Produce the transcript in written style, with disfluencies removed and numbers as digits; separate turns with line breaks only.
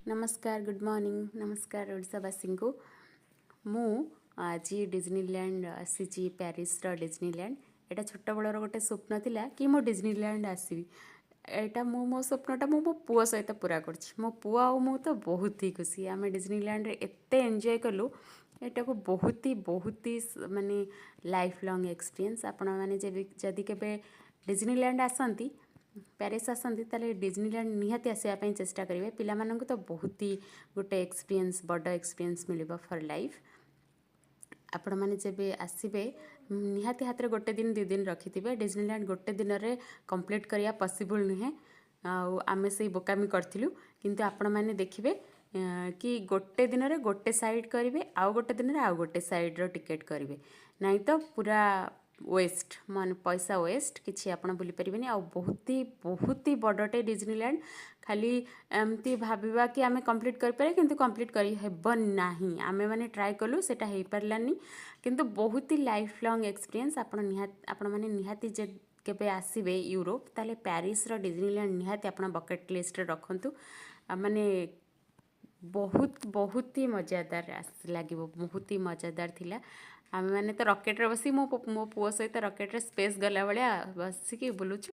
नमस्कार good morning नमस्कार ओडावासी को मु आज डिज्नीलैंड आसी प्यारिस डिज्नीलैंड एटा छोट बड़र गोटे स्वप्न थिला कि मो डिज्नीलैंड आसबि एटा मो स्वप्नटा मो पुओ सहित पूरा कर मो पुओ आ मु तो बहुत ही खुशी आम डिज्नीलैंड एते एंजॉय कलु एटा को बहुत ही माने लाइफ लॉन्ग एक्सपीरियंस आपण माने जदि केबे डिज्नीलैंड आसंती प्यारिस आसती ताले डिज्नीलैंड निहाती आसवाई चेष्टा करेंगे पिला तो बहुत ही गोटे एक्सपीरियंस बड़ एक्सपीरियंस मिल फॉर लाइफ आपण मैंने जब आसबे निहाती हाथ में गोटे दिन 2 दिन रखिथे डिज्नीलैंड गोटे दिन में कंप्लीट करवा पॉसिबल नुहे आमे से बोकामी करूँ किंतु आपण मैंने देखिए कि गोटे दिन में गोटे साइड करेंगे आउ गोटे दिन में आउ गोटे साइड रो टिकेट करेंगे नहीं तो पूरा वेस्ट मान पैसा वेस्ट किसी आप बुली पारे आ बहुत ही बड़टे डिज्नीलैंड खाली एमती भाविबा कि आमे कंप्लीट करें किंतु कंप्लीट करना आमे माने ट्राए कलु सेटा हो पारानी किंतु बहुत ही लाइफ लॉन्ग एक्सपीरियंस आपण माने निहाती जे केबे आसीबे यूरोप ताले प्यारिस रो डिज्नीलैंड निहाती आपण बकेट लिस्ट रे रखंतु माने बहुत ही मजादार लगे बहुत ही मजादार थिला आम मैंने तो रकेट रे बसी मो पुओ सहित रकेट रे स्पेस गला भाया बसिकी बुलुचु।